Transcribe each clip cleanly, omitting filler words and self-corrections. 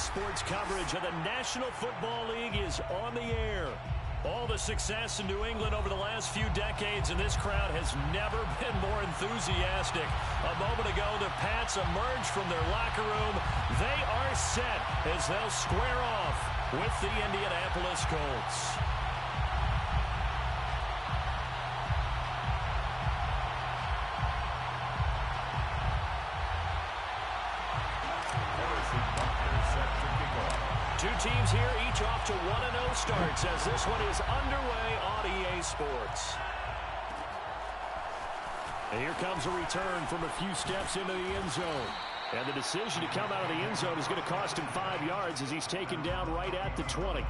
Sports coverage of the National Football League is on the air. All the success in New England over the last few decades, and this crowd has never been more enthusiastic. A moment ago, the Pats emerged from their locker room. They are set as they'll square off with the Indianapolis Colts. Two teams here, each off to 1-0 starts as this one is underway on EA Sports. And here comes a return from a few steps into the end zone. And the decision to come out of the end zone is going to cost him 5 yards as he's taken down right at the 20.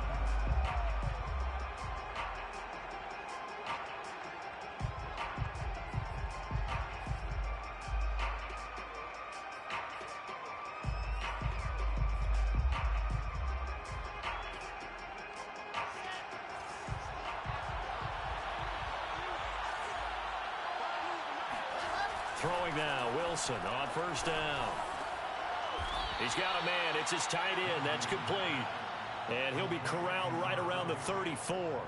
Throwing now, Wilson on first down. He's got a man. It's his tight end. That's complete. And he'll be corralled right around the 34.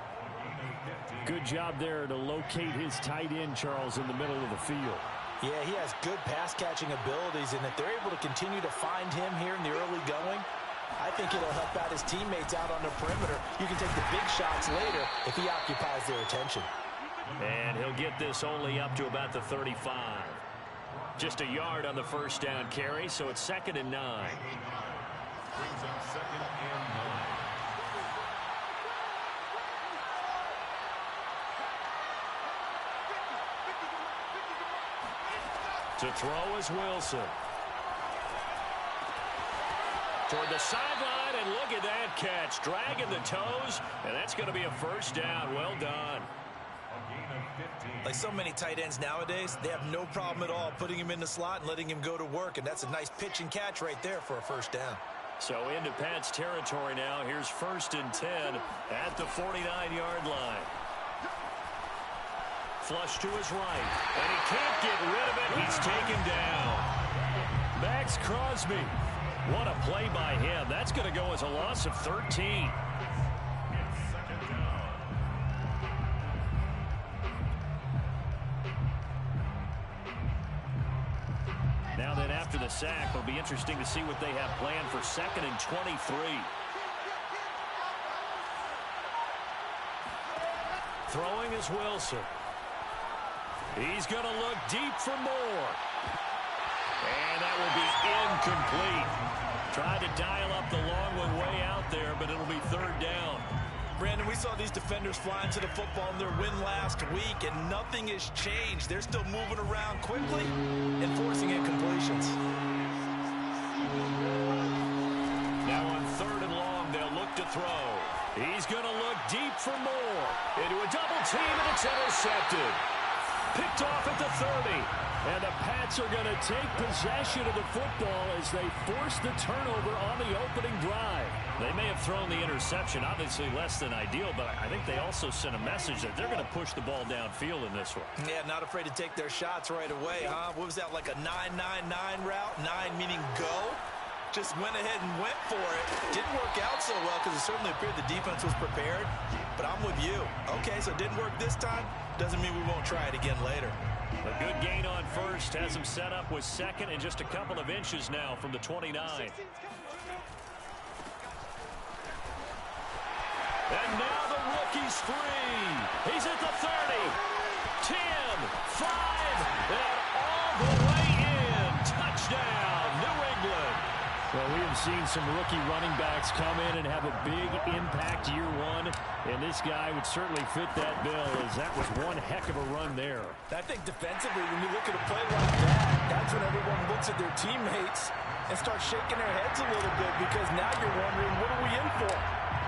Good job there to locate his tight end, Charles, in the middle of the field. Yeah, he has good pass-catching abilities, and if they're able to continue to find him here in the early going, I think it'll help out his teammates out on the perimeter. You can take the big shots later if he occupies their attention. And he'll get this only up to about the 35. Just a yard on the first down carry, so it's 2nd and 9. Brings up 2nd and 9. To throw is Wilson. Toward the sideline, and look at that catch. Dragging the toes, and that's going to be a first down. Well done. Like so many tight ends nowadays, they have no problem at all putting him in the slot and letting him go to work, and that's a nice pitch and catch right there for a first down. So into Pat's territory now. Here's 1st and 10 at the 49-yard line. Flush to his right, and he can't get rid of it. He's taken down. Max Crosby. What a play by him. That's going to go as a loss of 13. Now then, after the sack, it'll be interesting to see what they have planned for 2nd and 23. Throwing is Wilson. He's going to look deep for more. And that will be incomplete. Tried to dial up the long one way out there, but it'll be 3rd down. Brandon, we saw these defenders flying to the football in their win last week, and nothing has changed. They're still moving around quickly and forcing incompletions. Now on 3rd and long, they'll look to throw. He's going to look deep for more. Into a double team, and it's intercepted. Picked off at the 30. And the Pats are going to take possession of the football as they force the turnover on the opening drive. They may have thrown the interception, obviously less than ideal, but I think they also sent a message that they're going to push the ball downfield in this one. Yeah, not afraid to take their shots right away, huh? What was that, like a 9-9-9 route? 9 meaning go? Just went ahead and went for it. Didn't work out so well because it certainly appeared the defense was prepared. But I'm with you. Okay, so it didn't work this time. Doesn't mean we won't try it again later. A good gain on first has him set up with 2nd and just a couple of inches now from the 29. And now the rookie's free. He's at the 30, 10, 5, and all the way in. Touchdown, New England. Well, we have seen some rookie running backs come in and have a big impact year one, and this guy would certainly fit that bill, as that was one heck of a run there. I think defensively, when you look at a play like that, that's when everyone looks at their teammates and starts shaking their heads a little bit, because now you're wondering, what are we in for?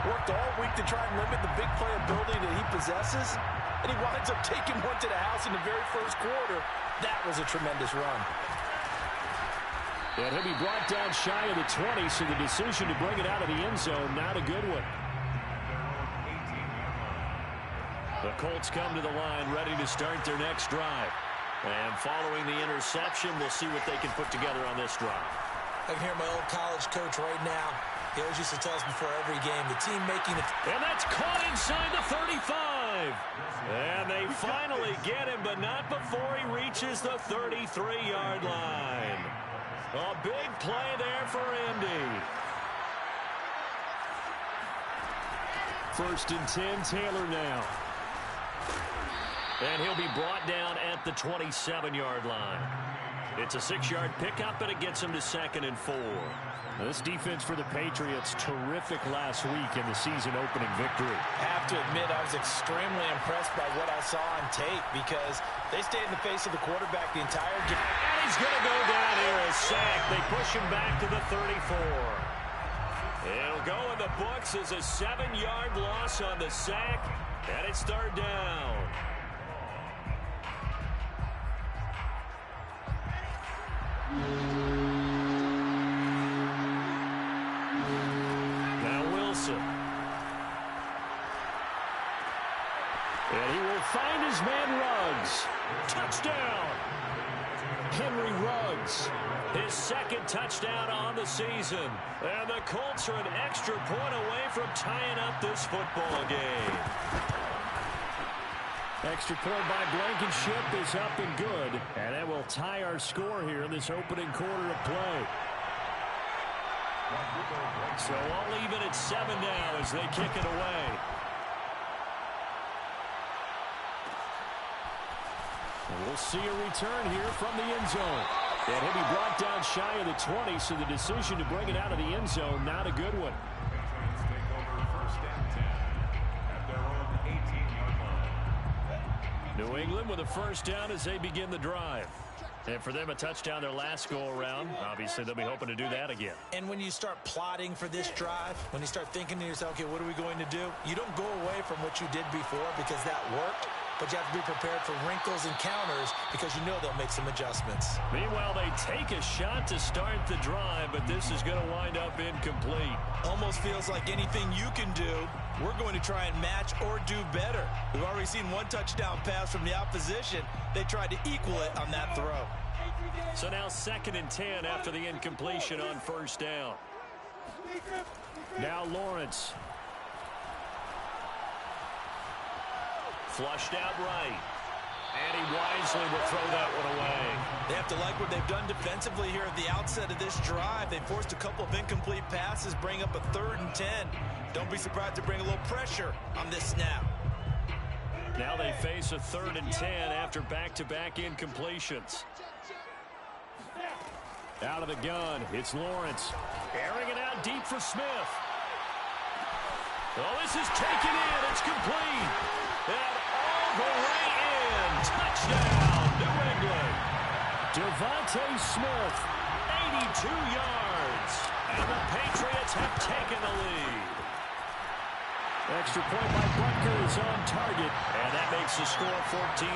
Worked all week to try and limit the big play ability that he possesses, and he winds up taking one to the house in the very first quarter. That was a tremendous run. And he'll be brought down shy of the 20, so the decision to bring it out of the end zone, not a good one. The Colts come to the line ready to start their next drive. And following the interception, we'll see what they can put together on this drive. I can hear my old college coach right now. He always used to tell us before every game, the team making it. And that's caught inside the 35. And they finally get him, but not before he reaches the 33-yard line. A big play there for Indy. 1st and 10, Taylor now. And he'll be brought down at the 27-yard line. It's a 6-yard pickup, and it gets him to 2nd and 4. Now, this defense for the Patriots, terrific last week in the season-opening victory. I have to admit, I was extremely impressed by what I saw on tape because they stayed in the face of the quarterback the entire game. And he's going to go down here, a sack. They push him back to the 34. It'll go in the books as a 7-yard loss on the sack, and it's 3rd down. Now Wilson. And he will find his man Ruggs. Touchdown! Henry Ruggs. His 2nd touchdown on the season. And the Colts are an extra point away from tying up this football game. Extra point by Blankenship is up and good. And that will tie our score here in this opening quarter of play. So all even at 7 now as they kick it away. And we'll see a return here from the end zone. And he'll be brought down shy of the 20, so the decision to bring it out of the end zone, not a good one. New England with a 1st down as they begin the drive. And for them, a touchdown their last go-around. Obviously, they'll be hoping to do that again. And when you start plotting for this drive, when you start thinking to yourself, okay, what are we going to do? You don't go away from what you did before because that worked. But you have to be prepared for wrinkles and counters because you know they'll make some adjustments. Meanwhile, they take a shot to start the drive, but this is going to wind up incomplete. Almost feels like anything you can do, we're going to try and match or do better. We've already seen one touchdown pass from the opposition. They tried to equal it on that throw. So now 2nd and 10 after the incompletion on 1st down. Now Lawrence. Flushed out right. And he wisely will throw that one away. They have to like what they've done defensively here at the outset of this drive. They forced a couple of incomplete passes, bring up a 3rd and 10. Don't be surprised to bring a little pressure on this snap. Now they face a 3rd and 10 after back-to-back incompletions. Out of the gun, it's Lawrence. Airing it out deep for Smith. Oh, this is taken in. It's complete. And all the way in. Touchdown, New England. Devontae Smith. 82 yards. And the Patriots have taken the lead. Extra point by Butker is on target. And that makes the score 14-7.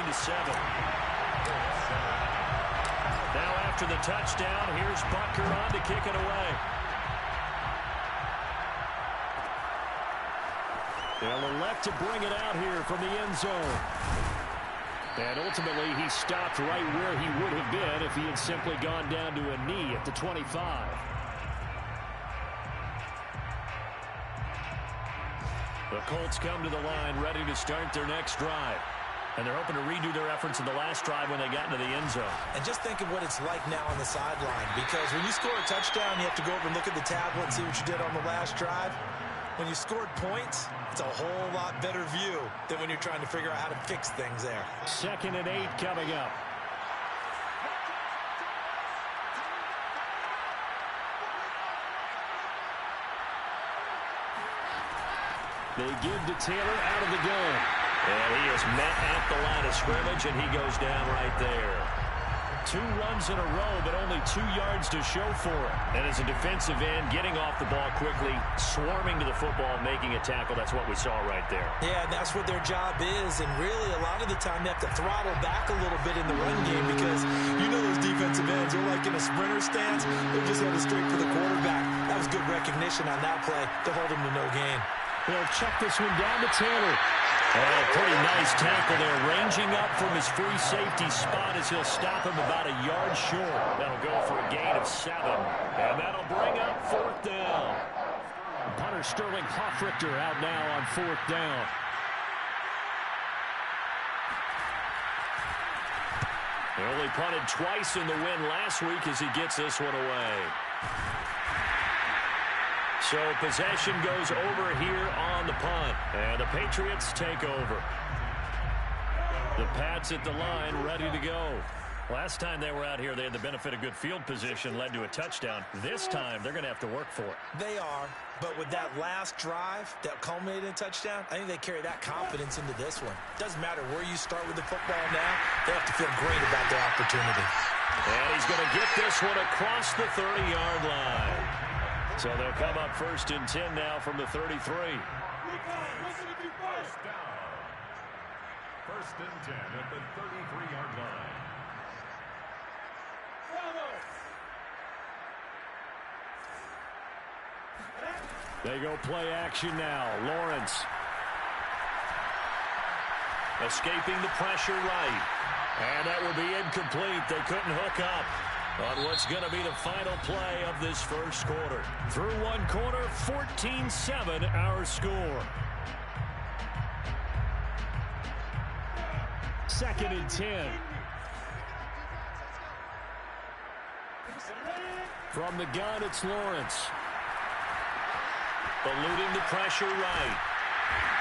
Now after the touchdown, here's Butker on to kick it away. They'll elect to bring it out here from the end zone. And ultimately, he stopped right where he would have been if he had simply gone down to a knee at the 25. The Colts come to the line ready to start their next drive. And they're hoping to redo their efforts in the last drive when they got into the end zone. And just think of what it's like now on the sideline. Because when you score a touchdown, you have to go over and look at the tablet and see what you did on the last drive. When you scored points, it's a whole lot better view than when you're trying to figure out how to fix things there. 2nd and 8 coming up. They give to Taylor out of the gun. And he is met at the line of scrimmage, and he goes down right there. 2 runs in a row, but only 2 yards to show for it. And as a defensive end, getting off the ball quickly, swarming to the football, making a tackle, that's what we saw right there. Yeah, and that's what their job is. And really, a lot of the time, they have to throttle back a little bit in the run game because you know those defensive ends, they're like in a sprinter stance. They're just headed straight for the quarterback. That was good recognition on that play to hold him to no gain. They'll check this one down to Taylor. Oh, pretty nice tackle there, ranging up from his free safety spot as he'll stop him about a yard short. That'll go for a gain of 7, and that'll bring up 4th down. Punter Sterling Hoffrichter out now on 4th down. He only punted twice in the win last week as he gets this one away. So possession goes over here on the punt. And the Patriots take over. The Pats at the line ready to go. Last time they were out here, they had the benefit of good field position, led to a touchdown. This time, they're going to have to work for it. They are, but with that last drive that culminated in a touchdown, I think they carry that confidence into this one. Doesn't matter where you start with the football now, they have to feel great about their opportunity. And he's going to get this one across the 30-yard line. So they'll come up 1st and 10 now from the 33. First and 10 at the 33-yard line. They go play action now. Lawrence. Escaping the pressure right. And that will be incomplete. They couldn't hook up on what's going to be the final play of this first quarter. Through one quarter, 14-7 our score. 2nd and 10. From the gun, it's Lawrence. Eluding the pressure right.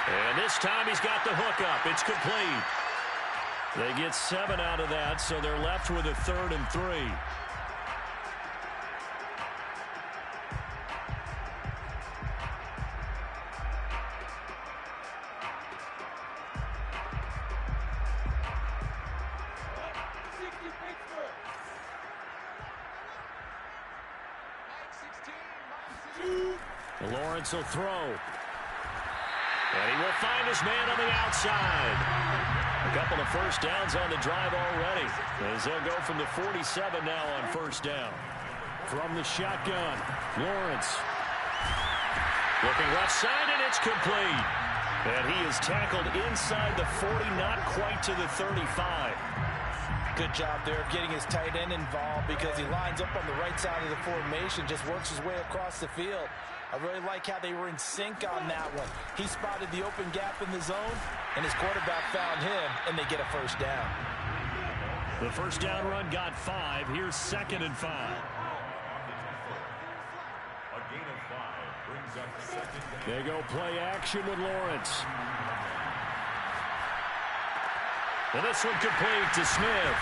And this time he's got the hookup. It's complete. They get 7 out of that, so they're left with a 3rd and 3. Lawrence will throw. And he will find his man on the outside. A couple of first downs on the drive already, as they'll go from the 47 now on 1st down. From the shotgun, Lawrence. Looking left side, and it's complete. And he is tackled inside the 40, not quite to the 35. Good job there of getting his tight end involved because he lines up on the right side of the formation, just works his way across the field. I really like how they were in sync on that one. He spotted the open gap in the zone, and his quarterback found him, and they get a 1st down. The 1st down run got 5. Here's 2nd and 5. A gain of 5 brings up 2nd down. They go play action with Lawrence. And this one complete to Smith.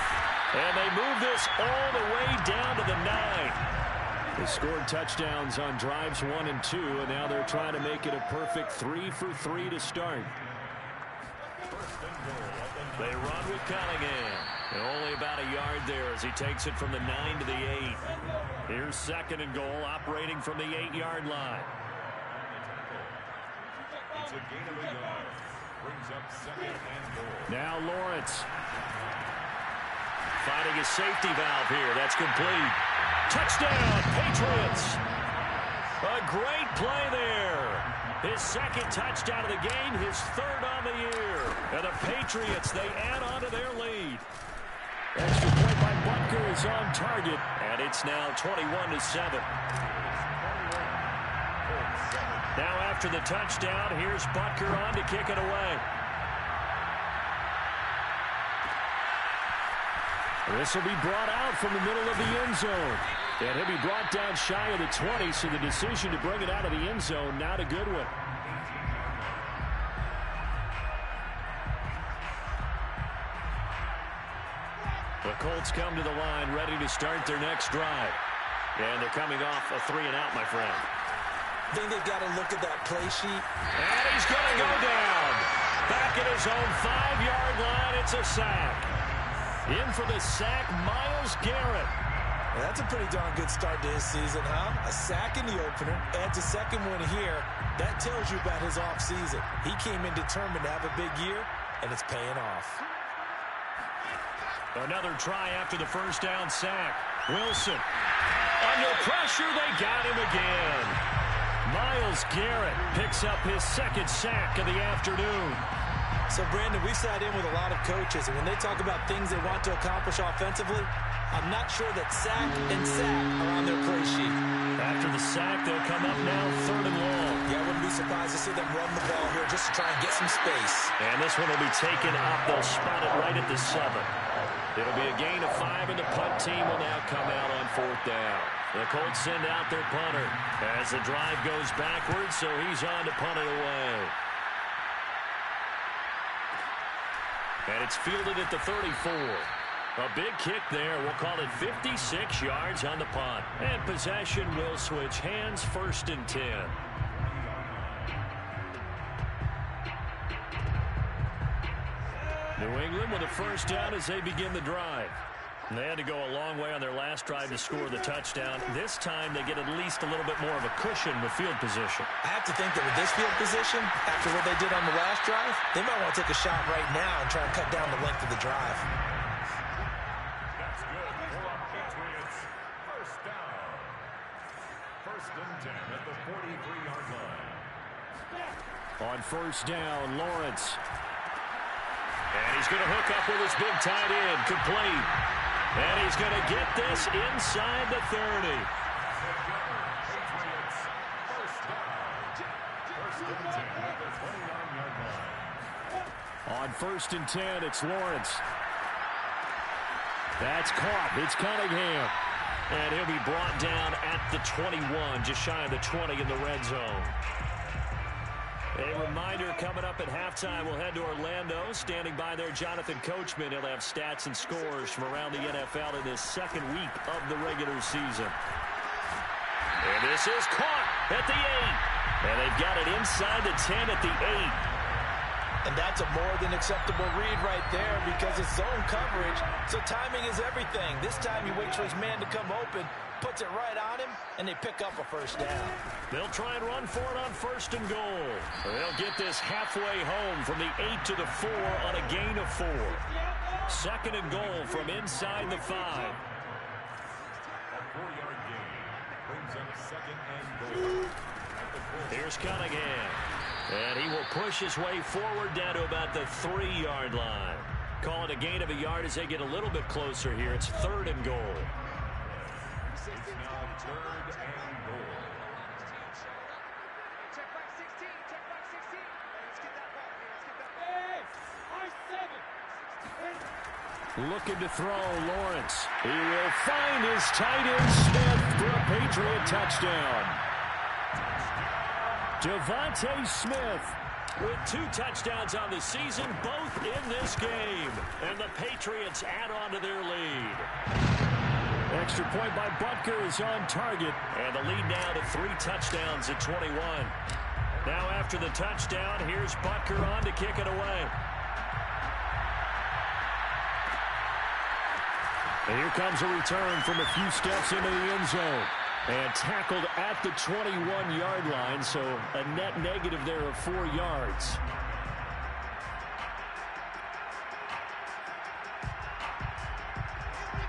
And they move this all the way down to the 9. They scored touchdowns on drives 1 and 2, and now they're trying to make it a perfect 3 for 3 to start. They run with Cunningham. And only about a yard there as he takes it from the 9 to the 8. Here's 2nd and goal, operating from the 8-yard line. It's a gain of a yard. Brings up 2nd and goal. Now Lawrence. Finding his safety valve here. That's complete. Touchdown, Patriots. A great play there. His 2nd touchdown of the game, his 3rd on the year. And the Patriots, they add on to their lead. Extra point by Butker is on target. And it's now 21-7. Now after the touchdown, here's Butker on to kick it away. This will be brought out from the middle of the end zone. And he'll be brought down shy of the 20, so the decision to bring it out of the end zone, not a good one. The Colts come to the line, ready to start their next drive. And they're coming off a 3-and-out, my friend. I think they've got to look at that play sheet. And he's going to go down. Back at his own 5-yard line, it's a sack. In for the sack, Myles Garrett. Well, that's a pretty darn good start to his season, huh? A sack in the opener, adds a 2nd one here. That tells you about his offseason. He came in determined to have a big year, and it's paying off. Another try after the 1st down sack. Wilson. Under pressure, they got him again. Myles Garrett picks up his 2nd sack of the afternoon. So, Brandon, we sat in with a lot of coaches, and when they talk about things they want to accomplish offensively, I'm not sure that sack and sack are on their play sheet. After the sack, they'll come up now 3rd and long. Yeah, I wouldn't be surprised to see them run the ball here just to try and get some space. And this one will be taken up. They'll spot it right at the 7. It'll be a gain of 5, and the punt team will now come out on 4th down. The Colts send out their punter as the drive goes backwards, so he's on to punt it away. And it's fielded at the 34. A big kick there. We'll call it 56 yards on the punt. And possession will switch hands, 1st and 10. New England with a 1st down as they begin the drive. And they had to go a long way on their last drive to score the touchdown. This time they get at least a little bit more of a cushion with field position. I have to think that with this field position, after what they did on the last drive, they might want to take a shot right now and try to cut down the length of the drive. That's good for the Patriots. 1st down. 1st and 10 at the 43-yard line. On 1st down, Lawrence. And he's going to hook up with his big tight end, complete. And he's going to get this inside the 30. Patriots. 1st down. 1st and 10 at the 29-yard line. On 1st and 10, it's Lawrence. That's caught. It's Cunningham. And he'll be brought down at the 21, just shy of the 20 in the red zone. A reminder coming up at halftime, we'll head to Orlando. Standing by there, Jonathan Coachman. He'll have stats and scores from around the NFL in this 2nd week of the regular season. And this is caught at the 8. And they've got it inside the 10 at the 8. And that's a more than acceptable read right there because it's zone coverage, so timing is everything. This time he waits for his man to come open, puts it right on him, and they pick up a 1st down. They'll try and run for it on 1st and goal. They'll get this halfway home from the 8 to the 4 on a gain of 4. 2nd and goal from inside the 5. A 4-yard gain brings up 2nd and goal. Here's Cunningham. And he will push his way forward down to about the 3-yard line. Call it a gain of a yard as they get a little bit closer here. It's 3rd and goal. It's now 3rd and goal. Check back 16. Check back 16. Let's get that ball. Let's get that ball. Looking to throw, Lawrence. He will find his tight end Smith for a Patriot touchdown. Devontae Smith with 2 touchdowns on the season, both in this game. And the Patriots add on to their lead. Extra point by Butker is on target. And the lead now to 3 touchdowns at 21. Now after the touchdown, here's Butker on to kick it away. And here comes a return from a few steps into the end zone. And tackled at the 21-yard line, so a net negative there of 4 yards.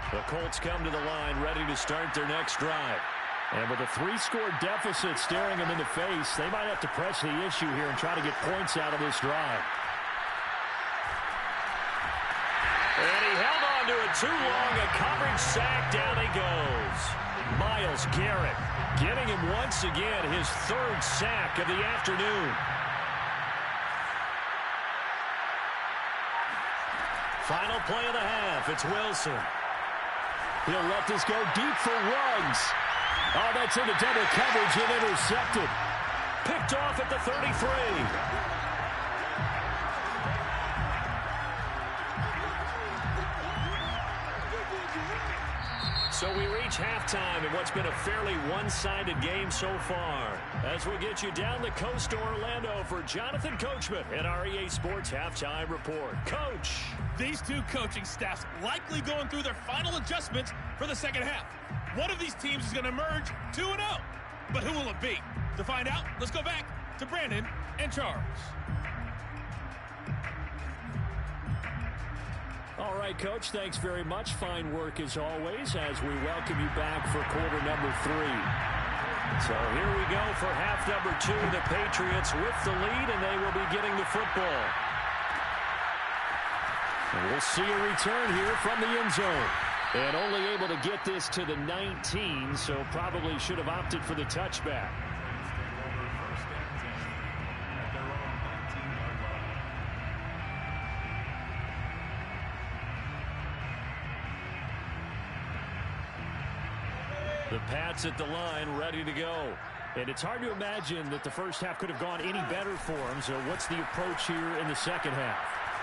The Colts come to the line ready to start their next drive. And with a 3-score deficit staring them in the face, they might have to press the issue here and try to get points out of this drive. And he held on to it too long. A coverage sack. Down he goes. Myles Garrett getting him once again his 3rd sack of the afternoon. Final play of the half. It's Wilson. He'll let this go deep for Ruggs. Oh, that's into double coverage and intercepted. Picked off at the 33. So we reach halftime in what's been a fairly one-sided game so far. As we'll get you down the coast to Orlando for Jonathan Coachman and our EA Sports Halftime Report. Coach! These 2 coaching staffs likely going through their final adjustments for the 2nd half. One of these teams is going to emerge 2-0. But who will it be? To find out, let's go back to Brandon and Charles. All right, Coach, thanks very much. Fine work as always as we welcome you back for quarter number 3. So here we go for half number 2. The Patriots with the lead, and they will be getting the football. And we'll see a return here from the end zone. And only able to get this to the 19, so probably should have opted for the touchback. The Pats at the line, ready to go. And it's hard to imagine that the first half could have gone any better for them. So what's the approach here in the second half?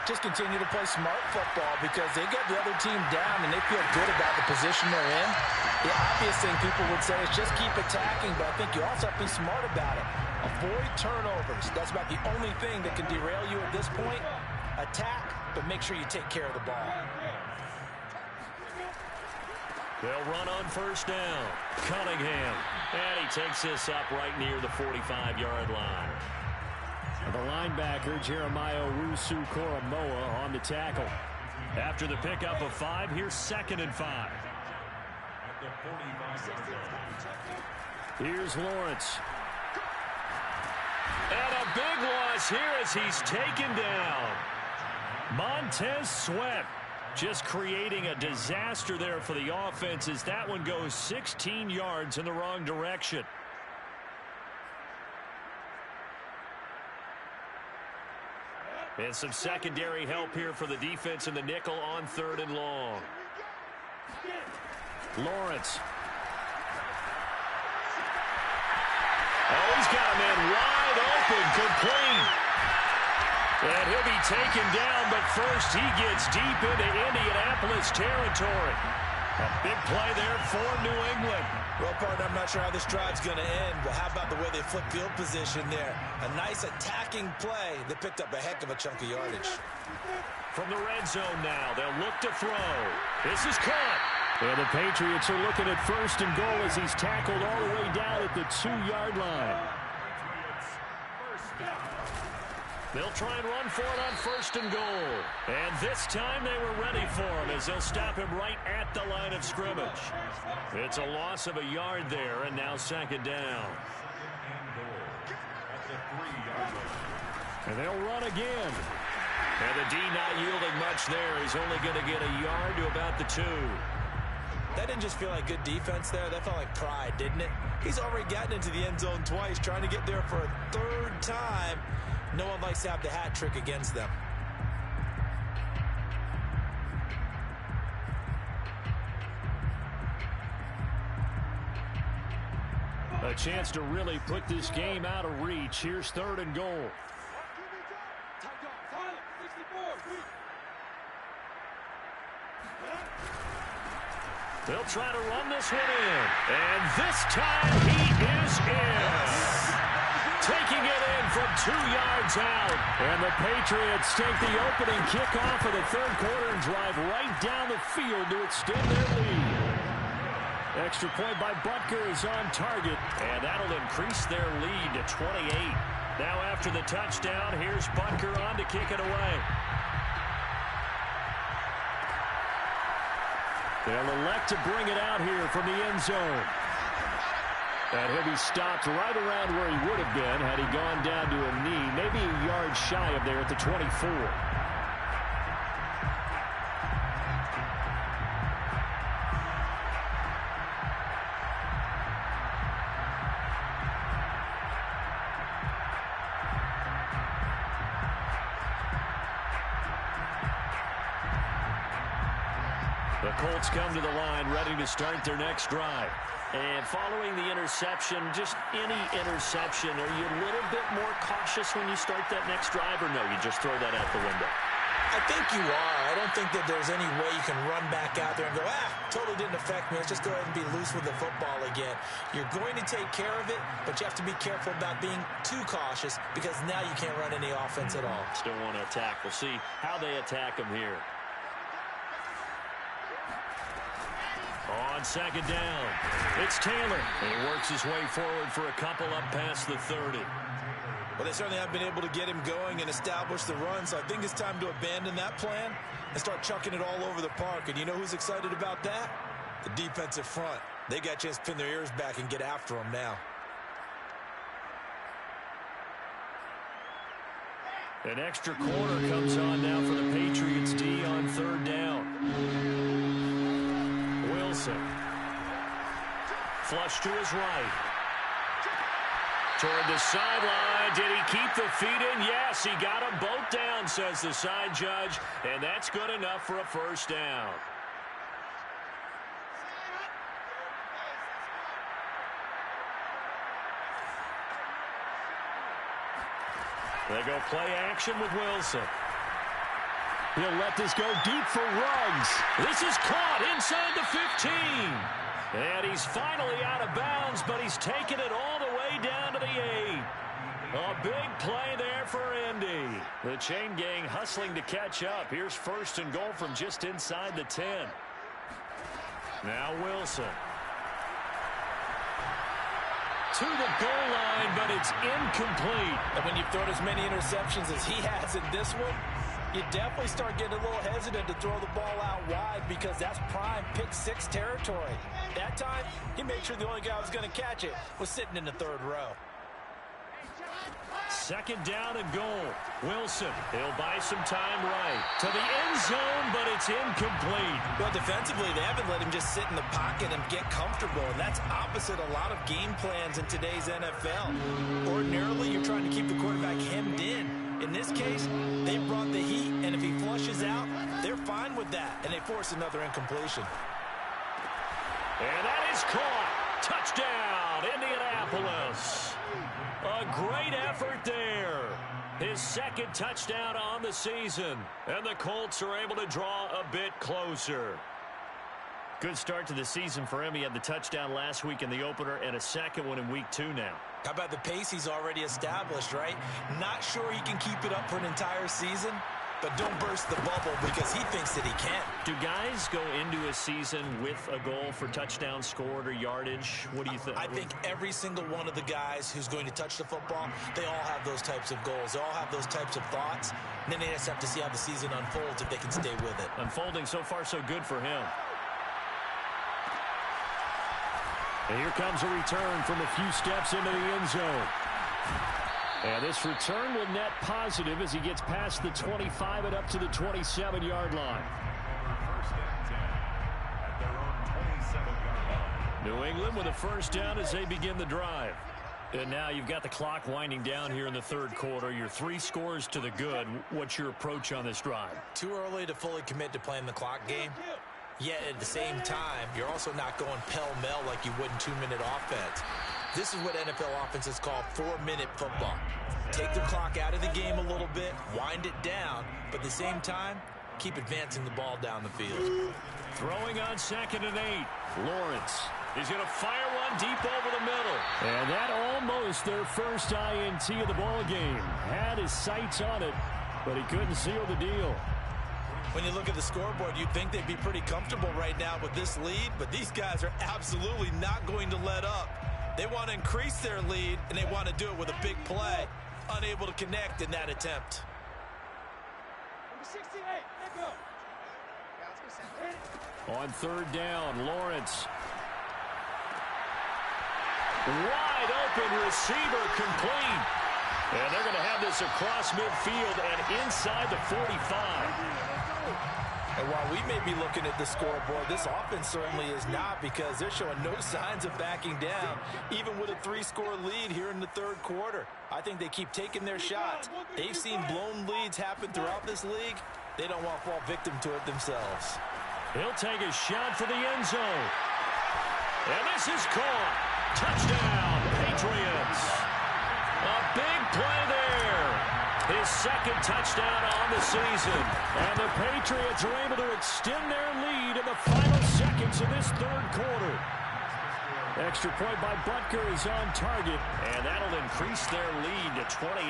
Just continue to play smart football because they got the other team down and they feel good about the position they're in. The obvious thing people would say is just keep attacking, but I think you also have to be smart about it. Avoid turnovers. That's about the only thing that can derail you at this point. Attack, but make sure you take care of the ball. They'll run on first down. Cunningham. And he takes this up right near the 45-yard line. The linebacker, Jeremiah Owusu-Koramoah, on the tackle. After the pickup of 5, here's 2nd and 5. Here's Lawrence. And a big loss here as he's taken down. Montez Sweat just creating a disaster there for the offense as that one goes 16 yards in the wrong direction. And some secondary help here for the defense in the nickel on 3rd and long. Lawrence. Oh, he's got a man wide open, complete. And he'll be taken down, but first he gets deep into Indianapolis territory. A big play there for New England. Well, partner, I'm not sure how this drive's going to end, but how about the way they flip field position there? A nice attacking play that picked up a heck of a chunk of yardage. From the red zone now, they'll look to throw. This is caught. And the Patriots are looking at 1st and goal as he's tackled all the way down at the 2-yard line. They'll try and run for it on 1st and goal. And this time they were ready for him as they'll stop him right at the line of scrimmage. It's a loss of a yard there, and now 2nd down. And they'll run again. And the D not yielding much there. He's only going to get a yard to about the 2. That didn't just feel like good defense there. That felt like pride, didn't it? He's already gotten into the end zone twice, trying to get there for a 3rd time. No one likes to have the hat trick against them. A chance to really put this game out of reach. Here's 3rd and goal. They'll try to run this one in. And this time he is in. Taking it in from 2 yards out. And the Patriots take the opening kickoff of the 3rd quarter and drive right down the field to extend their lead. Extra point by Butker is on target. And that'll increase their lead to 28. Now after the touchdown, here's Butker on to kick it away. They'll elect to bring it out here from the end zone. And he'll be stopped right around where he would have been had he gone down to a knee, maybe a yard shy of there at the 24. The Colts come to the line, ready to start their next drive. And following the interception, just any interception, are you a little bit more cautious when you start that next drive, or no, you just throw that out the window? I think you are. I don't think that there's any way you can run back out there and go, totally didn't affect me. Let's just go ahead and be loose with the football again. You're going to take care of it, but you have to be careful about being too cautious because now you can't run any offense at all. Still want to attack. We'll see how they attack him here. On 2nd down, it's Taylor. And he works his way forward for a couple up past the 30. Well, they certainly have been able to get him going and establish the run, so I think it's time to abandon that plan and start chucking it all over the park. And you know who's excited about that? The defensive front. They got a chance to pin their ears back and get after him now. An extra quarter comes on now for the Patriots D on third down. Wilson. Flush to his right. Toward the sideline. Did he keep the feet in? Yes, he got them both down, says the side judge. And that's good enough for a first down. They go play action with Wilson. He'll let this go deep for Ruggs. This is caught inside the 15. And he's finally out of bounds, but he's taken it all the way down to the 8. A big play there for Indy. The chain gang hustling to catch up. Here's first and goal from just inside the 10. Now Wilson. To the goal line, but it's incomplete. And when you've thrown as many interceptions as he has in this one, you definitely start getting a little hesitant to throw the ball out wide because that's prime pick six territory. That time, he made sure the only guy who was going to catch it was sitting in the third row. Second down and goal. Wilson, he'll buy some time right. To the end zone, but it's incomplete. Well, defensively, they haven't let him just sit in the pocket and get comfortable, and that's opposite a lot of game plans in today's NFL. Ordinarily, you're trying to keep the quarterback hemmed in. In this case, they brought the heat, and if he flushes out, they're fine with that, and they force another incompletion. And that is caught. Touchdown, Indianapolis. A great effort there. His second touchdown on the season. And the Colts are able to draw a bit closer. Good start to the season for him. He had the touchdown last week in the opener and a second one in week 2 now. How about the pace he's already established, right? Not sure he can keep it up for an entire season, but don't burst the bubble because he thinks that he can. Do guys go into a season with a goal for touchdown scored or yardage? What do you think? I think every single one of the guys who's going to touch the football, they all have those types of goals. They all have those types of thoughts. And then they just have to see how the season unfolds if they can stay with it. Unfolding so far so good for him. And here comes a return from a few steps into the end zone. And this return will net positive as he gets past the 25 and up to the 27-yard line. First and 10 at their own 27-yard line. New England with a first down as they begin the drive. And now you've got the clock winding down here in the third quarter. You're 3 scores to the good. What's your approach on this drive? Too early to fully commit to playing the clock game. Yet at the same time, you're also not going pell-mell like you would in 2-minute offense. This is what NFL offenses call 4-minute football. Take the clock out of the game a little bit, wind it down, but at the same time, keep advancing the ball down the field. Throwing on 2nd and 8. Lawrence. He's going to fire one deep over the middle. And that almost their first INT of the ball game. Had his sights on it, but he couldn't seal the deal. When you look at the scoreboard, you'd think they'd be pretty comfortable right now with this lead, but these guys are absolutely not going to let up. They want to increase their lead, and they want to do it with a big play. Unable to connect in that attempt. On 3rd down, Lawrence. Wide open receiver complete. And they're going to have this across midfield and inside the 45. And while we may be looking at the scoreboard, this offense certainly is not because they're showing no signs of backing down, even with a 3-score lead here in the third quarter. I think they keep taking their shots. They've seen blown leads happen throughout this league. They don't want to fall victim to it themselves. He'll take a shot for the end zone. And this is caught. Touchdown, Patriots. A big play there. His second touchdown on the season. And the Patriots are able to extend their lead in the final seconds of this third quarter. Extra point by Butker is on target. And that'll increase their lead to 28.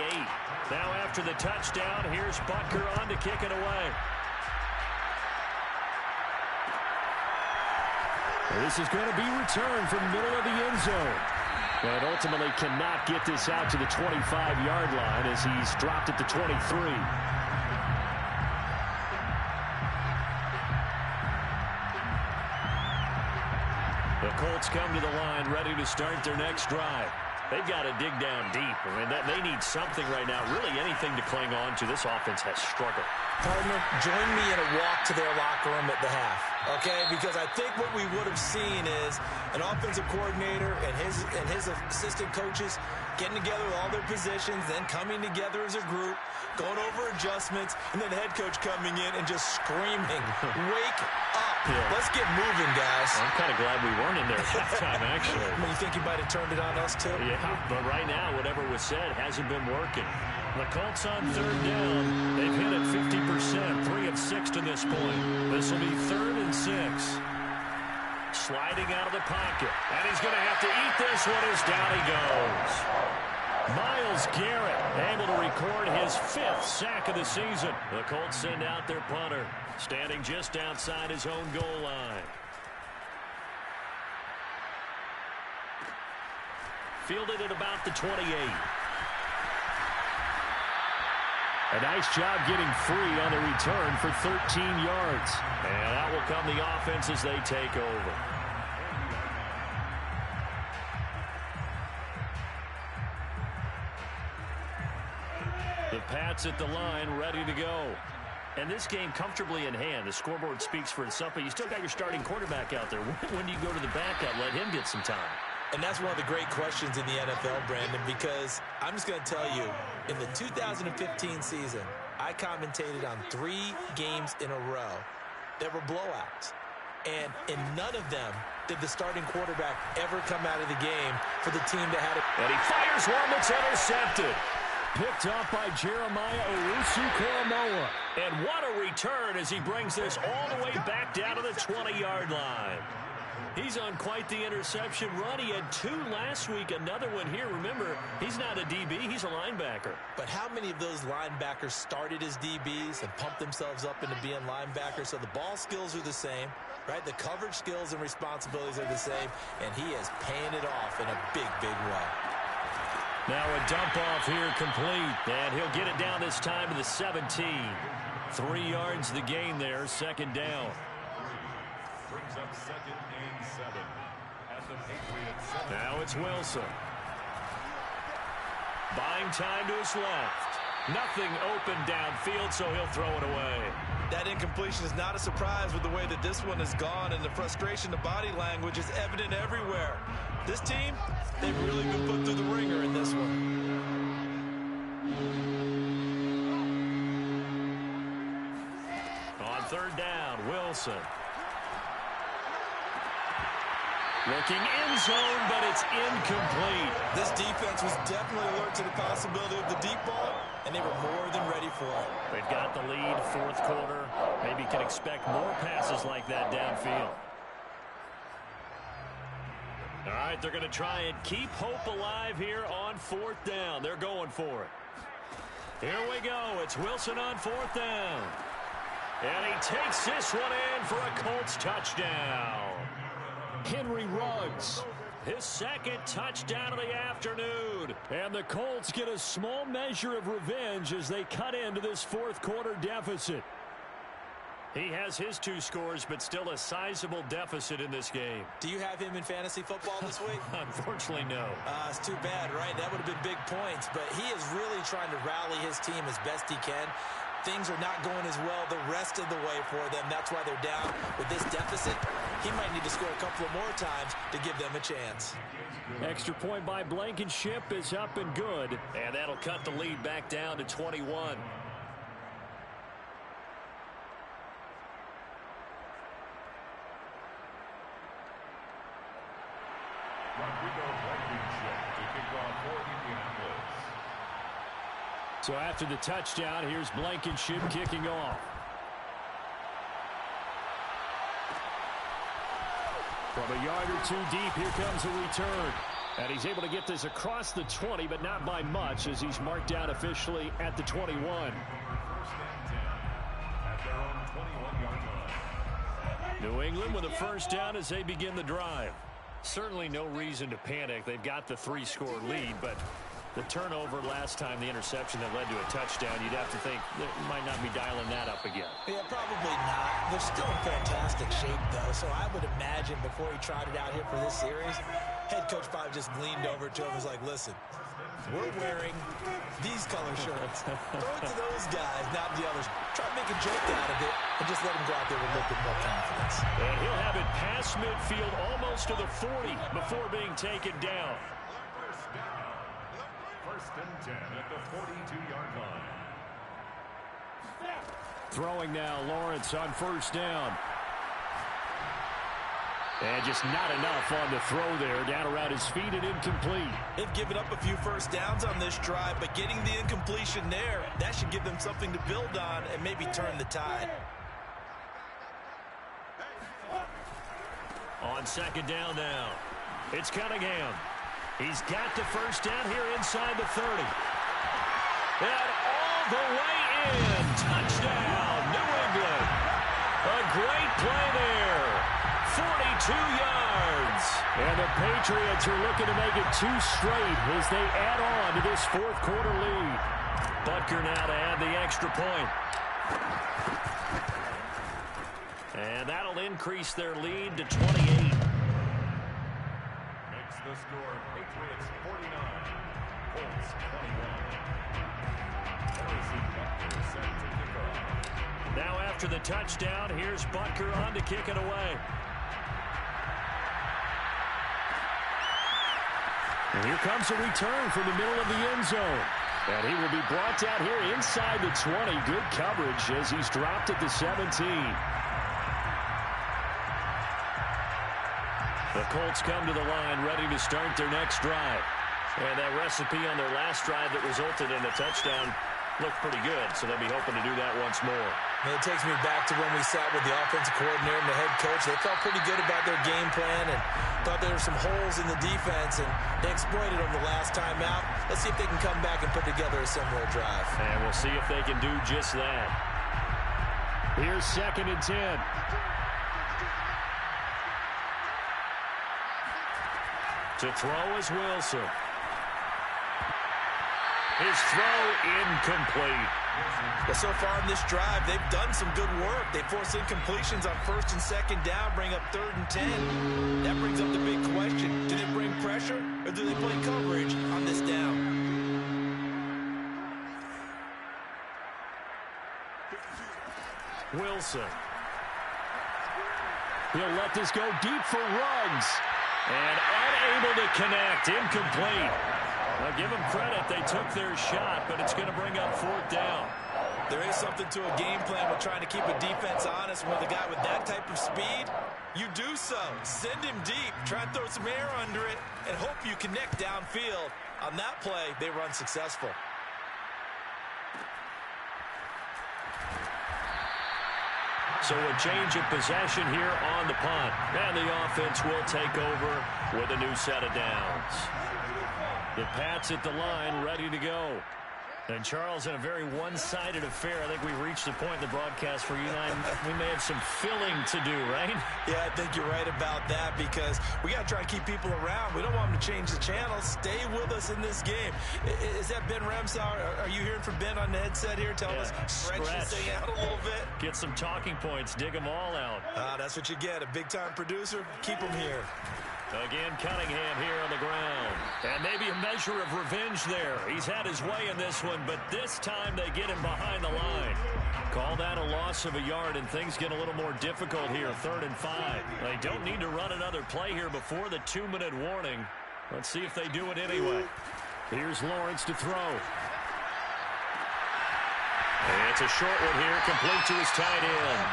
Now after the touchdown, here's Butker on to kick it away. This is going to be returned from the middle of the end zone. And ultimately cannot get this out to the 25-yard line as he's dropped it to 23. The Colts come to the line ready to start their next drive. They've got to dig down deep. I mean, they need something right now, really anything to cling on to. This offense has struggled. Partner, join me in a walk to their locker room at the half, okay? Because I think what we would have seen is an offensive coordinator and his assistant coaches getting together with all their positions, then coming together as a group, going over adjustments, and then the head coach coming in and just screaming, wake up. Yeah. Let's get moving, guys. I'm kind of glad we weren't in there at halftime, actually. I mean, you think you might have turned it on us, too? Yeah, but right now, whatever was said hasn't been working. The Colts on third down. They've hit it 50%, 3 of 6 to this point. This will be 3rd and 6. Sliding out of the pocket. And he's going to have to eat this one as down he goes. Myles Garrett able to record his 5th sack of the season. The Colts send out their punter, standing just outside his own goal line. Fielded at about the 28. A nice job getting free on the return for 13 yards. And that will come the offense as they take over. The Pats at the line, ready to go. And this game comfortably in hand. The scoreboard speaks for itself, but you still got your starting quarterback out there. When do you go to the backup? Let him get some time. And that's one of the great questions in the NFL, Brandon, because I'm just going to tell you, in the 2015 season, I commentated on 3 games in a row that were blowouts. And in none of them did the starting quarterback ever come out of the game for the team that had it. And he fires one that's intercepted. Picked up by Jeremiah Owusu-Koramoah. And what a return as he brings this all the way back down to the 20-yard line. He's on quite the interception run. He had 2 last week, another one here. Remember, he's not a DB, he's a linebacker. But how many of those linebackers started as DBs and pumped themselves up into being linebackers? So the ball skills are the same, right? The coverage skills and responsibilities are the same, and he is paying it off in a big, big way. Now a dump off here complete, and he'll get it down this time to the 17. 3 yards the gain there, 2nd down. Brings up 2nd and 7 at the Patriots 7. Now it's Wilson. Buying time to his left. Nothing open downfield, so he'll throw it away. That incompletion is not a surprise with the way that this one has gone, and the frustration, the body language is evident everywhere. This team, they've really been put through the ringer in this one. On 3rd down, Wilson. Looking end zone, but it's incomplete. This defense was definitely alert to the possibility of the deep ball, and they were more than ready for it. They've got the lead, 4th quarter. Maybe can expect more passes like that downfield. All right, they're going to try and keep hope alive here on 4th down. They're going for it. Here we go. It's Wilson on 4th down. And he takes this one in for a Colts touchdown. Henry Ruggs, his 2nd touchdown of the afternoon. And the Colts get a small measure of revenge as they cut into this 4th quarter deficit. He has his 2 scores, but still a sizable deficit in this game. Do you have him in fantasy football this week? Unfortunately, no. It's too bad, right? That would have been big points, but he is really trying to rally his team as best he can. Things are not going as well the rest of the way for them. That's why they're down with this deficit. He might need to score a couple of more times to give them a chance. Extra point by Blankenship is up and good. And that'll cut the lead back down to 21. So after the touchdown, here's Blankenship kicking off. From a yard or 2 deep, here comes a return. And he's able to get this across the 20, but not by much, as he's marked down officially at the 21. 1st and 10 at their own 21-yard line. New England with a 1st down as they begin the drive. Certainly no reason to panic. They've got the 3-score lead, but The turnover last time, the interception that led to a touchdown, you'd have to think that might not be dialing that up again. Yeah, probably not. They're still in fantastic shape, though, so I would imagine before he tried it out here for this series, head coach probably just leaned over to him and was like, listen, we're wearing these color shirts. Throw it to those guys, not the others. Try to make a joke out of it and just let him go out there with a little bit more confidence. And he'll have it past midfield almost to the 40 before being taken down. First and 10 at the 42-yard line. Throwing now, Lawrence on first down. And just not enough on the throw there. Down around his feet and incomplete. They've given up a few first downs on this drive, but getting the incompletion there, that should give them something to build on and maybe turn the tide. On second down now, it's Cunningham. He's got the first down here inside the 30. And all the way in. Touchdown, New England. A great play there. 42 yards. And the Patriots are looking to make it 2 straight as they add on to this fourth quarter lead. Butker now to add the extra point. And that'll increase their lead to 28. The score, Patriots 49, Colts 21. Harrison Butker set to kick off. Now after the touchdown, here's Butker on to kick it away. And here comes a return from the middle of the end zone. And he will be brought down here inside the 20. Good coverage as he's dropped at the 17. The Colts come to the line ready to start their next drive. And that recipe on their last drive that resulted in a touchdown looked pretty good, so they'll be hoping to do that once more. And it takes me back to when we sat with the offensive coordinator and the head coach. They felt pretty good about their game plan and thought there were some holes in the defense, and they exploited them the last time out. Let's see if they can come back and put together a similar drive. And we'll see if they can do just that. Here's second and 10. To throw is Wilson. His throw incomplete. Well, so far in this drive, they've done some good work. They force incompletions on first and second down, bring up third and 10. That brings up the big question. Do they bring pressure or do they play coverage on this down? Wilson. He'll let this go deep for Ruggs. And unable to connect. Incomplete. Now give them credit. They took their shot, but it's going to bring up fourth down. There is something to a game plan with trying to keep a defense honest. With a guy with that type of speed, you do so. Send him deep. Try and throw some air under it and hope you connect downfield. On that play, they were unsuccessful. So a change of possession here on the punt. And the offense will take over with a new set of downs. The Pats at the line, ready to go. And Charles, in a very one-sided affair, I think we reached the point in the broadcast where you and I, we may have some filling to do, right? Yeah, I think you're right about that because we got to try to keep people around. We don't want them to change the channel. Stay with us in this game. Is that Ben Ramsauer? Are you hearing from Ben on the headset here? Tell us, stretch this thing out a little bit. Get some talking points. Dig them all out. That's what you get. A big-time producer. Keep them here. Again, Cunningham here on the ground. And maybe a measure of revenge there. He's had his way in this one, but this time they get him behind the line. Call that a loss of a yard, and things get a little more difficult here. 3rd and 5. They don't need to run another play here before the 2-minute warning. Let's see if they do it anyway. Here's Lawrence to throw. And it's a short one here, complete to his tight end.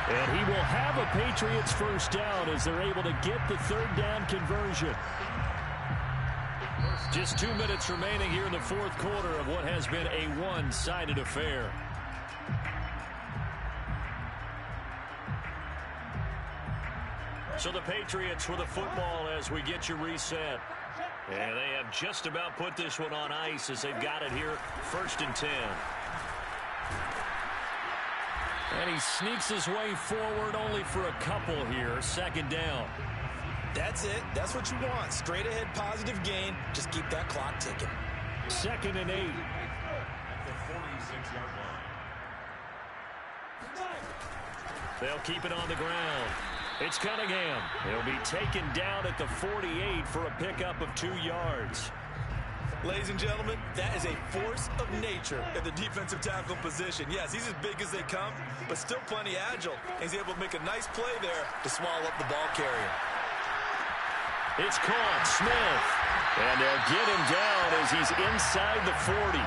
And he will have a Patriots first down as they're able to get the 3rd down conversion. Just 2 minutes remaining here in the 4th quarter of what has been a one-sided affair. So the Patriots with the football as we get you reset. And they have just about put this one on ice as they've got it here, 1st and 10. And he sneaks his way forward only for a couple here. 2nd down. That's it. That's what you want. Straight ahead positive gain. Just keep that clock ticking. 2nd and 8. At the 46-yard line. They'll keep it on the ground. It's Cunningham. He'll be taken down at the 48 for a pickup of 2 yards. Ladies and gentlemen, that is a force of nature at the defensive tackle position. Yes, he's as big as they come, but still plenty agile. He's able to make a nice play there to swallow up the ball carrier. It's caught. Smith. And they'll get him down as he's inside the 40.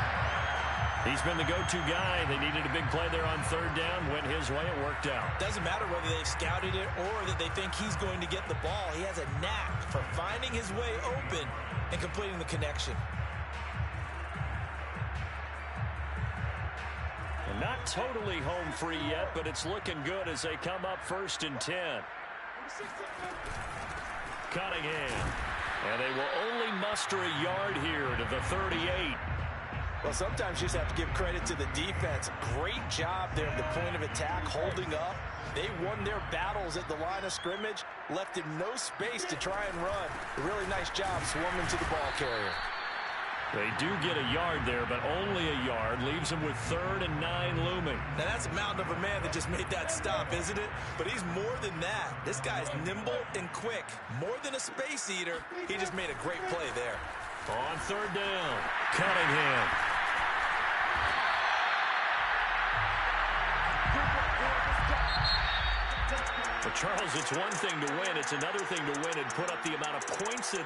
He's been the go-to guy. They needed a big play there on 3rd down. Went his way. It worked out. Doesn't matter whether they've scouted it or that they think he's going to get the ball. He has a knack for finding his way open and completing the connection. And not totally home free yet, but it's looking good as they come up 1st and 10. Cunningham. And they will only muster a yard here to the 38. Well, sometimes you just have to give credit to the defense. Great job there at the point of attack, holding up. They won their battles at the line of scrimmage, left him no space to try and run. A really nice job swarming to the ball carrier. They do get a yard there, but only a yard. Leaves them with 3rd and 9 looming. Now, that's a mountain of a man that just made that stop, isn't it? But he's more than that. This guy's nimble and quick. More than a space eater, he just made a great play there. On 3rd down, Cunningham. But Charles, it's one thing to win. It's another thing to win and put up the amount of points that